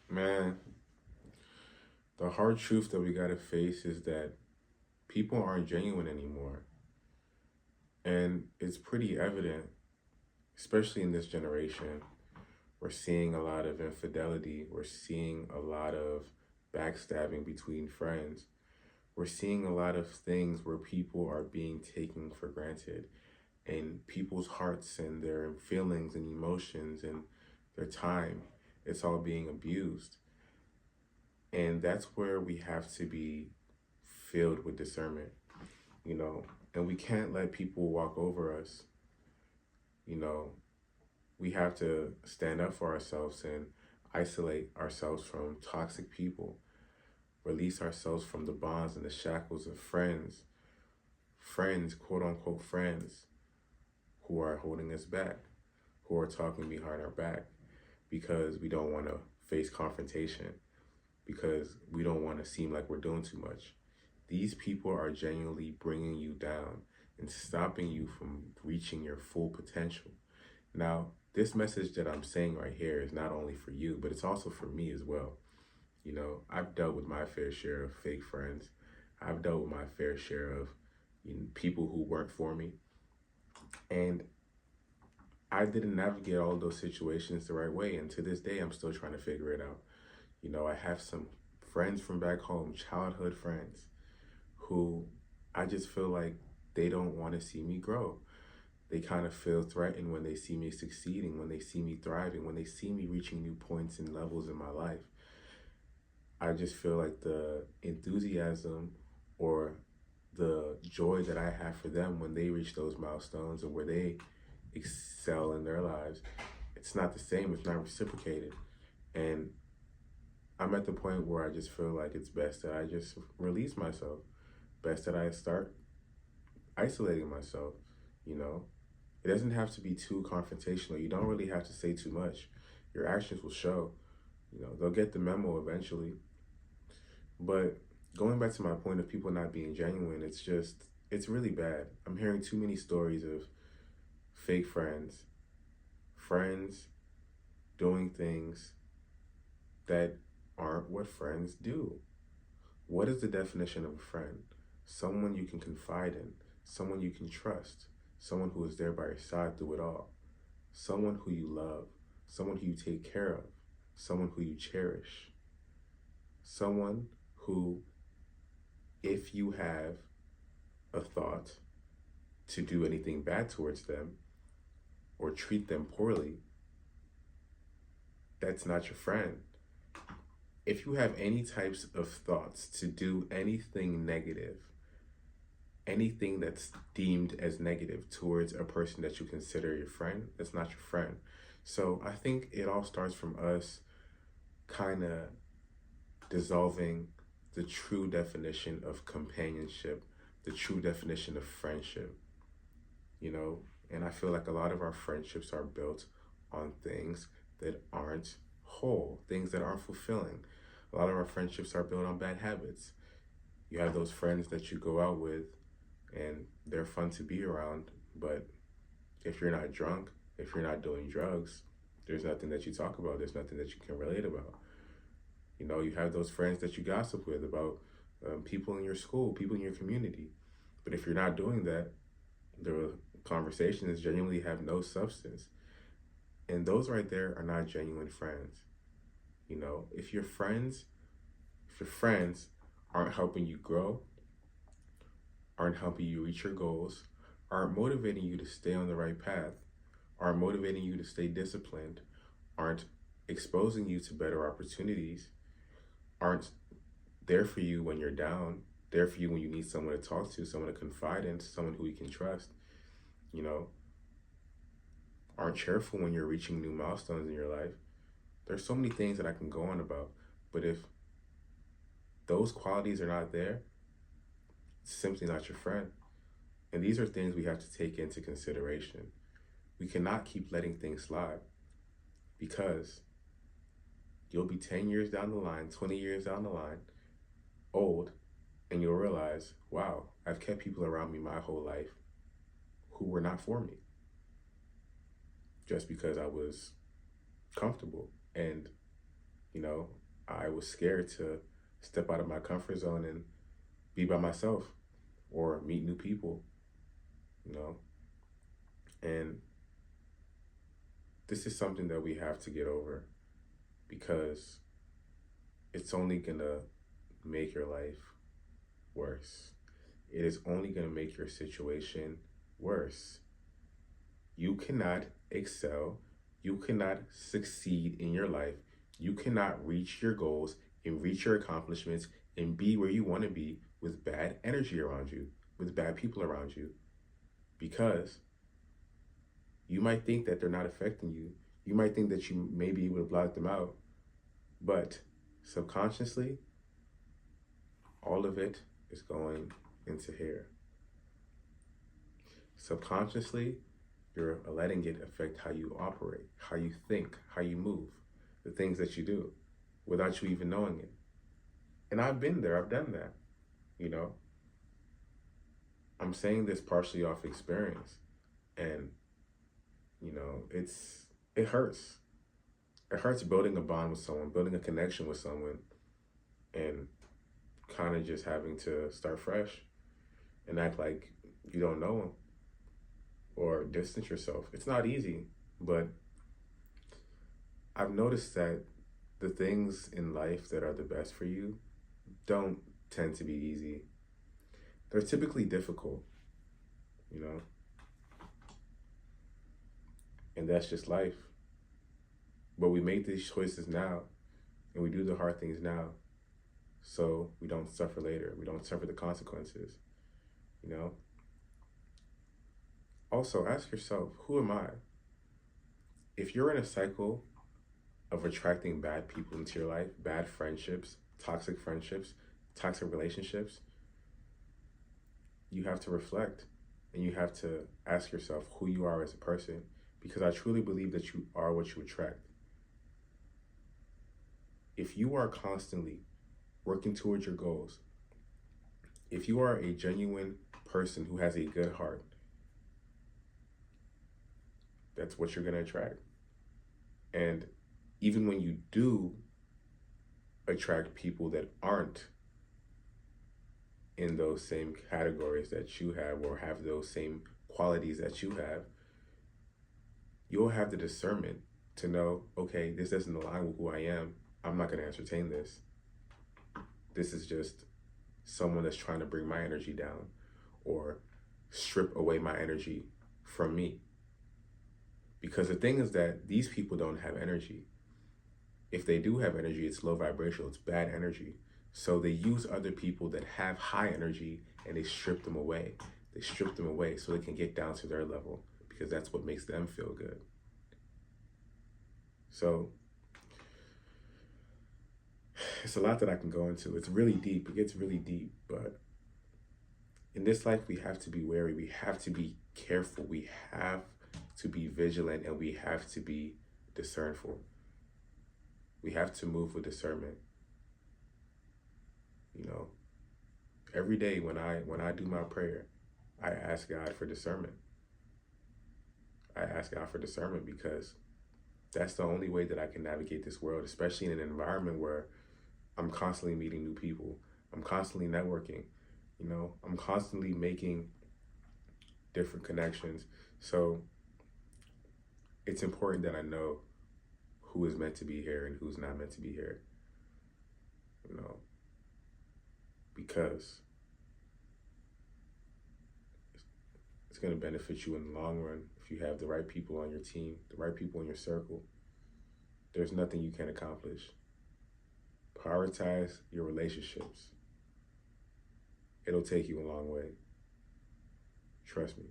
Man, the hard truth that we gotta face is that people aren't genuine anymore. And it's pretty evident, especially in this generation. We're seeing a lot of infidelity. We're seeing a lot of backstabbing between friends. We're seeing a lot of things where people are being taken for granted, and people's hearts and their feelings and emotions and their time, it's all being abused. And that's where we have to be filled with discernment, you know, and we can't let people walk over us, you know. We have to stand up for ourselves and isolate ourselves from toxic people, release ourselves from the bonds and the shackles of friends, quote unquote friends, who are holding us back, who are talking behind our back because we don't want to face confrontation, because we don't want to seem like we're doing too much. These people are genuinely bringing you down and stopping you from reaching your full potential. Now, this message that I'm saying right here is not only for you, but it's also for me as well. You know, I've dealt with my fair share of fake friends. I've dealt with my fair share of people who weren't for me. And I didn't navigate all those situations the right way. And to this day, I'm still trying to figure it out. You know, I have some friends from back home, childhood friends, who I just feel like they don't want to see me grow. They kind of feel threatened when they see me succeeding, when they see me thriving, when they see me reaching new points and levels in my life. I just feel like the enthusiasm or the joy that I have for them when they reach those milestones or where they excel in their lives, it's not the same, it's not reciprocated. And I'm at the point where I just feel like it's best that I just release myself, best that I start isolating myself, you know? It doesn't have to be too confrontational. You don't really have to say too much. Your actions will show. You know, they'll get the memo eventually. But going back to my point of people not being genuine, it's really bad. I'm hearing too many stories of fake friends doing things that aren't what friends do. What is the definition of a friend? Someone you can confide in, someone you can trust, someone who is there by your side through it all, someone who you love, someone who you take care of, someone who you cherish, someone who, if you have a thought to do anything bad towards them or treat them poorly, that's not your friend. If you have any types of thoughts to do anything negative, anything that's deemed as negative towards a person that you consider your friend, that's not your friend. So I think it all starts from us kind of dissolving the true definition of companionship, the true definition of friendship, you know? And I feel like a lot of our friendships are built on things that aren't whole, things that aren't fulfilling. A lot of our friendships are built on bad habits. You have those friends that you go out with and they're fun to be around, but if you're not drunk, if you're not doing drugs, there's nothing that you talk about, there's nothing that you can relate about. You know, you have those friends that you gossip with about people in your school, people in your community. But if you're not doing that, the conversations genuinely have no substance. And those right there are not genuine friends. You know, if your friends aren't helping you grow, aren't helping you reach your goals, aren't motivating you to stay on the right path, aren't motivating you to stay disciplined, aren't exposing you to better opportunities, aren't there for you when you're down, there for you when you need someone to talk to, someone to confide in, someone who you can trust, you know, aren't cheerful when you're reaching new milestones in your life. There's so many things that I can go on about, but if those qualities are not there, it's simply not your friend. And these are things we have to take into consideration. We cannot keep letting things slide because you'll be 10 years down the line, 20 years down the line, old, and you'll realize, wow, I've kept people around me my whole life who were not for me just because I was comfortable. And, You know, I was scared to step out of my comfort zone and be by myself or meet new people, you know. And this is something that we have to get over because it's only gonna make your life worse. It is only gonna make your situation worse. You cannot excel, you cannot succeed in your life, you cannot reach your goals and reach your accomplishments and be where you want to be with bad energy around you, with bad people around you, because you might think that they're not affecting you. You might think that you may be able to block them out, but subconsciously, all of it is going into here. Subconsciously, you're letting it affect how you operate, how you think, how you move, the things that you do without you even knowing it. And I've been there, I've done that, you know. I'm saying this partially off experience. And, you know, it hurts. It hurts building a bond with someone, building a connection with someone, and kind of just having to start fresh and act like you don't know them or distance yourself. It's not easy, but I've noticed that the things in life that are the best for you don't tend to be easy. They're typically difficult, you know, and that's just life. But we make these choices now and we do the hard things now so we don't suffer later. We don't suffer the consequences, you know? Also, ask yourself, who am I? If you're in a cycle of attracting bad people into your life, bad friendships, toxic relationships, you have to reflect and you have to ask yourself who you are as a person, because I truly believe that you are what you attract. If you are constantly working towards your goals, if you are a genuine person who has a good heart, that's what you're going to attract. And even when you do attract people that aren't in those same categories that you have or have those same qualities that you have, you'll have the discernment to know, okay, this doesn't align with who I am. I'm not going to entertain this. This is just someone that's trying to bring my energy down or strip away my energy from me. Because the thing is that these people don't have energy. If they do have energy, it's low vibrational, it's bad energy. So they use other people that have high energy and they strip them away. They strip them away so they can get down to their level because that's what makes them feel good. So it's a lot that I can go into. It's really deep. It gets really deep. But in this life, we have to be wary. We have to be careful. We have to be vigilant and we have to be discernful. We have to move with discernment. You know, every day when I do my prayer, I ask God for discernment. I ask God for discernment because that's the only way that I can navigate this world, especially in an environment where I'm constantly meeting new people. I'm constantly networking. You know, I'm constantly making different connections. So it's important that I know who is meant to be here and who's not meant to be here. You know, because it's going to benefit you in the long run if you have the right people on your team, the right people in your circle. There's nothing you can't accomplish. Prioritize your relationships. It'll take you a long way. Trust me.